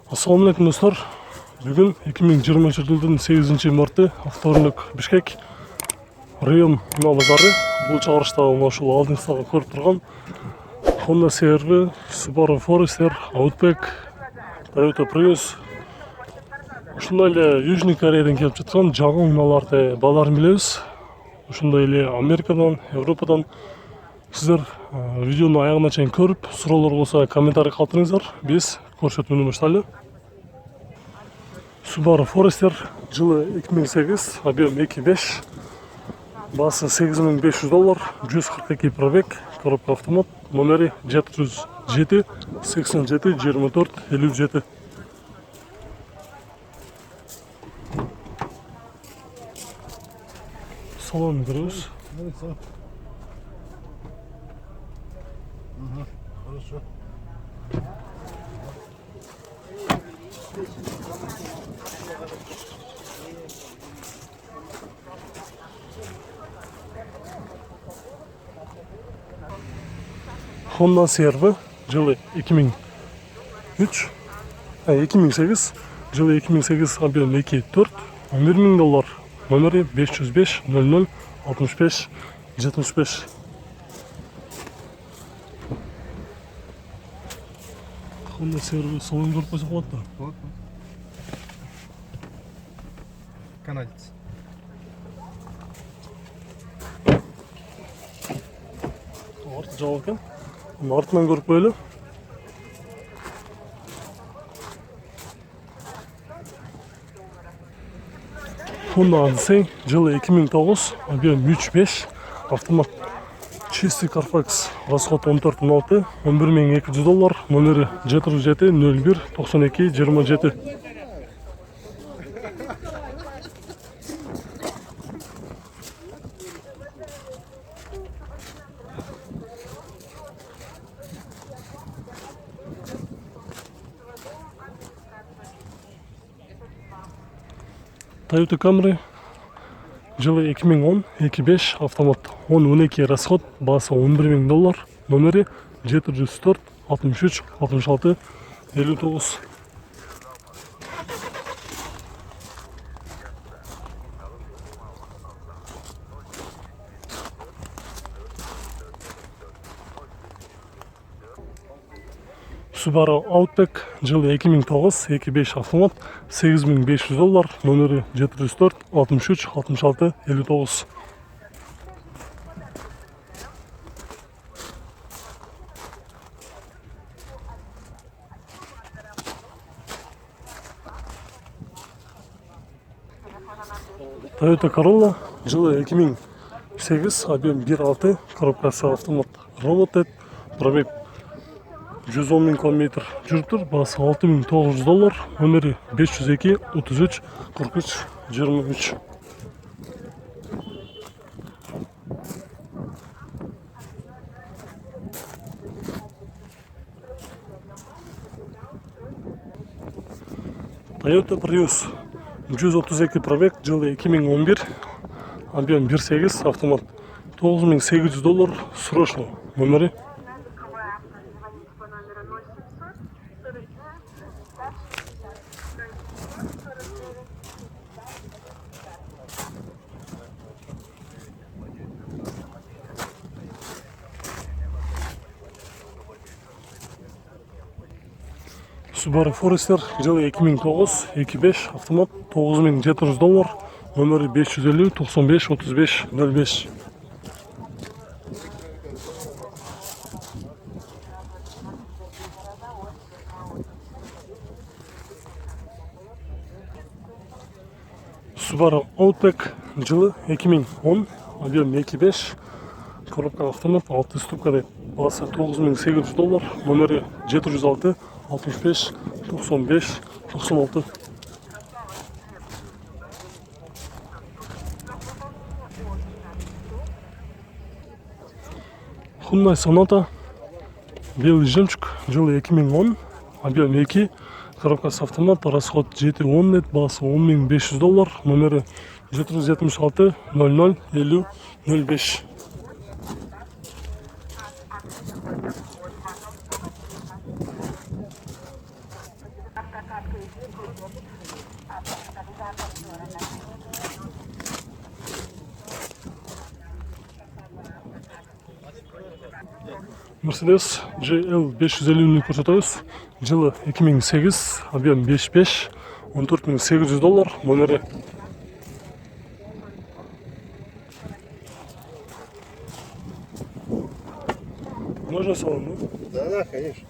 Assalamualaikum dostlar. Бүгін 2020 жылдың 8 марты авторынок Бишкек район базары. Бұл чыгарышта ошол алдыңызда көрүп турган Honda CR-V, Subaru Forester, Outback, Toyota Prius. Ушундай эле Южный Кореядан келип жаткан жаңы унааларды бааларын билебиз. Ушундай эле Америкадан, Европадан сиздер видеону аягына чейин көрүп, суроолор болсо комментарий калтырыңыздар. Биз көрсөтүүнү баштайлы. Subaru Forester жылы 2008, объем 2.5, басы $8500, 142 пробег, коробка автомат, номери 707 87 24 57. Салон беребиз. Хорошо. Honda CR-V жылы 2008, жылы 2008, объем 2.4, $11.000, номери 505 00 65 75. Honda CR-V салон көрүп койсок болот да. Вот. Канадец. Арты жабык экен. Артынан көрүп коелу. Honda Odyssey жылы 2009, объем 3.5, автомат. Чистый Carfax, расход 14.6, $11.200, номери 707 01 92 27. Toyota Camry жылы 2010, 2.5, автомат, 10-12 расход, басы $11.000, номери 704 63 66 59. Subaru Outback жылы 2009, 2.5 автомат, $8500, номери 704 63 66 59. Toyota Corolla жылы 2008, объем 1.6, коробкасы автомат, работает, пробег 110 000 км жүрүптүр, басы $6.900, номери 502 33 43 23. Toyota Prius 132 пробег, жылы 2011, объем 1.8, автомат, $9800, срочно, номери. Subaru Forester жылы 2009, 2.5, автомат, $9700, номери 550 95 35 05. Subaru Outback жылы 2010, объем 2.5, коробка автомат, 6 ступкада, басы $9800, номери 706 65 95 96. Hyundai Sonata белый жемчуг жылы 2010, объем 2, коробкасы автомат, расход 710 нет, басы $10.500, номери 776 00 50 05. Mercedes GL 550'ni ko'rsatamiz. Yılı 2008, объем 5.5, $14.800, номері. Можно салон, да? Да, конечно.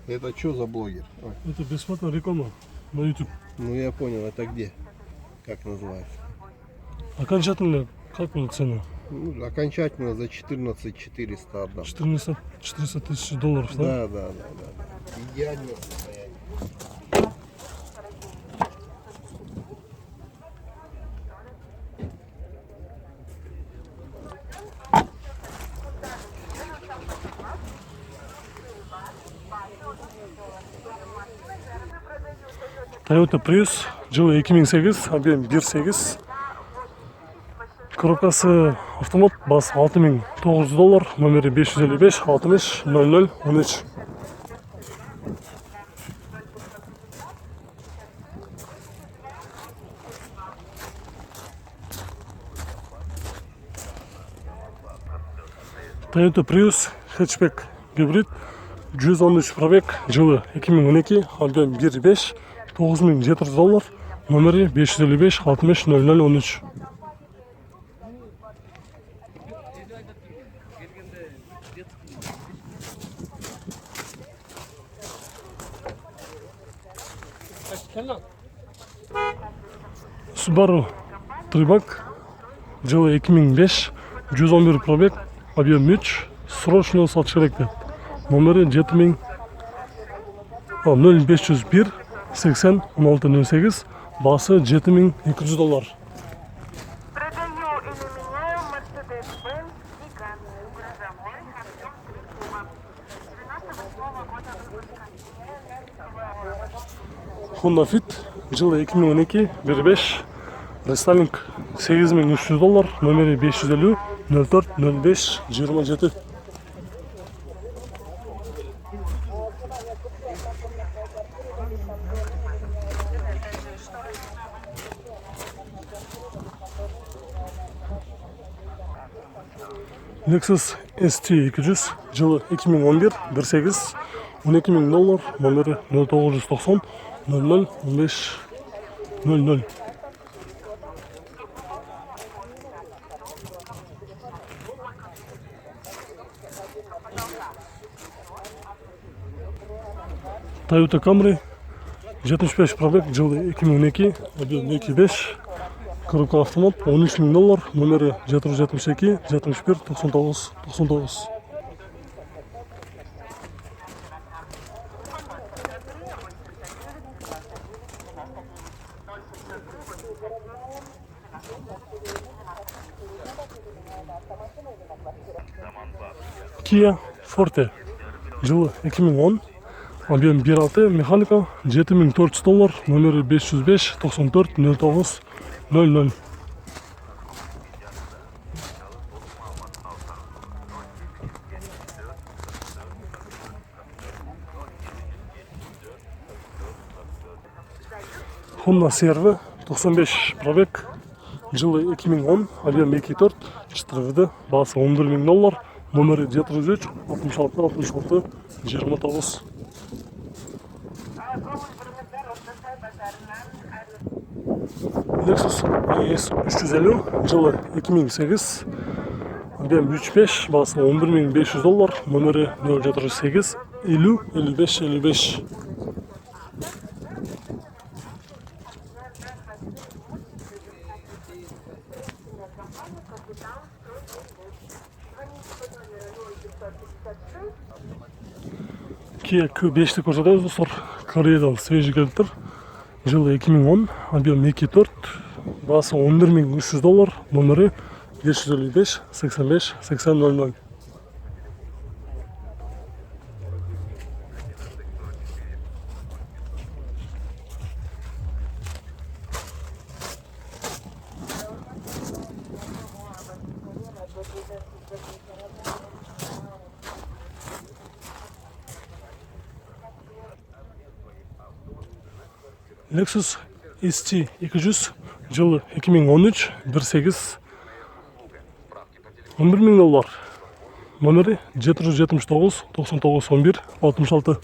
Это что за блогер? Ой, Это бесплатная реклама на YouTube. ну я понял, это где? Как называется? Окончательно, как была цена? Ну, окончательно за 14 400 отдам. 400 тысяч долларов, да? Да. Идеальное состояние. Toyota Prius, жылы 2008, объем 1.8. Коробкасы автомат, басы $6.900, номері 555 60 00 13. Toyota Prius hatchback гибрид, 113 пробег, жылы 2012, объем 1.5, $9.700, номері 555 60 00 13. Subaru Tribak, жылы 2005, 111 пробег, объем 3, срочно сатыш керек деп. Номері 0501 80 1608, басы $7.200. Продаю или меняю Mercedes-Benz Megane, грузовой, объем 3 куба. 98 года выпуска. Honda Fit, жылы 2012, 1.5, рестайлинг $8.300, номері 550 04 05 27. Lexus ST200, жылы 2011, 1.8, $12.000, номері 0990 00 15 00. Toyota Camry, 75 пробег, жылы 2012, объем 2.5, коробка автомат, $13.000, номері 772 71 99 99. Kia Forte, жылы 2010, объем 1.6, механика, $7400, номері 505 94 09 00. Honda CR-V, 95 пробег, жылы 2010, объем 2.4, 4 басы $11.000, номері 703 66 66 29. Lexus ES 350, жылы 2008, объем 3.5, басы $11.500, номері 078 50 55 55. Kia Q5'te koşadayız dostlar. Kore'den свежий gelip тұр. Жылы 2010, объем 2.4, басы $11.300, номері 555 85 80 00. Lexus ST 200 жылы 2013 1.8 11 000 доллар. Номері 779 99 11 66.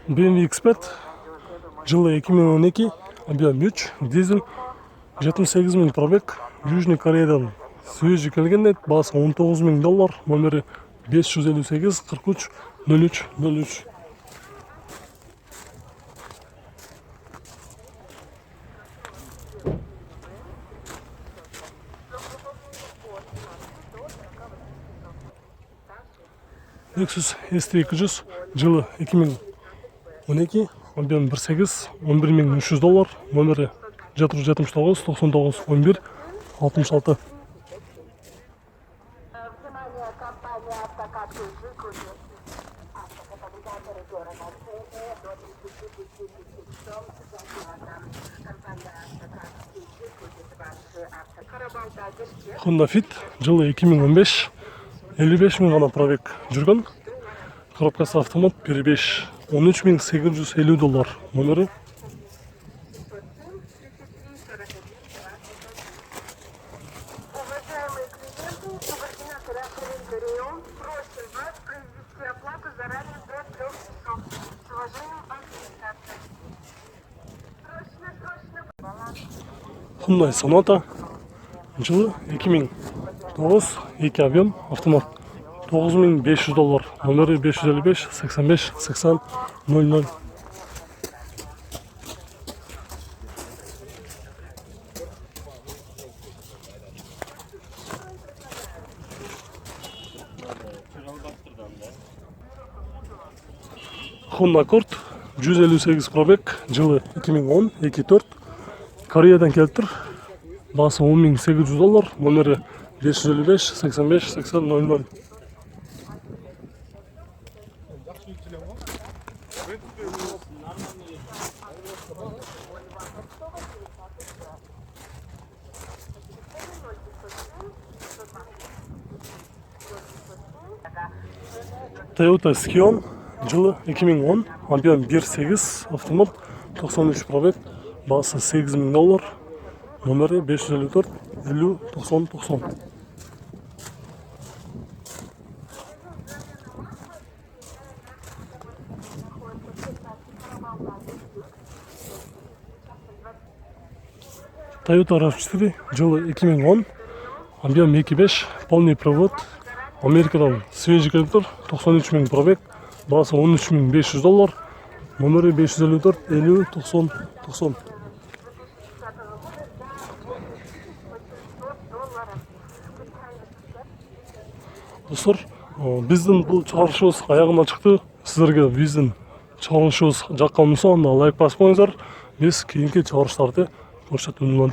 BMW X5 жылы 2012 объем 3 дизель 78 000 пробег. Южный Кореядан свежий келген, басы 19 000 доллар. Номері 558 43 03 03. Lexus ST200 жылы 2012 объем 1.8 11 300 доллар. Номері 779 99 11 66. Внимание, компания «Автокат» Жигули. Автокатализаторы города Цены до 35 часов за килограмм. Компания «Автокат» Жигули 20 автокарабалда Бишкек. Honda Fit жылы 2015 55 000 ғана пробег жүрген. Коробкасы автомат, перебеш 13 850 доллар. Номері Уважаемые клиенты, субординаторы авторынка «Рион» просим вас произвести оплату заранее до 3 часов. С уважением, администрация. Срочно баланс. Hyundai Sonata жылы 2009 2 объем автомат 9500 доллар. Номері 555 85 80 00. Honda Accord 158 пробег жылы 2010 2.4 Кореядан келіп тұр. Басы 10 800 доллар. Номері 555 85 80 00. Toyota Scion жылы 2010 объем 1.8 автомат 93 пробег. Басы 8 000 доллар. Номері 554 50 90 90. Toyota RAV4 жылы 2010 объем 2.5 полный привод. Америкадан свежий келіп тұр. 93 000 пробег. Басы 13 500 доллар. Номері 554 50 90 90. Достар, біздің бұл чығарышымыз аяғына шықты. Сіздерге біздің чығарышымыз жаққан болса, онда лайк басып қойыңыздар. Біз кейінгі чығарыштарды көрсетіп үнемі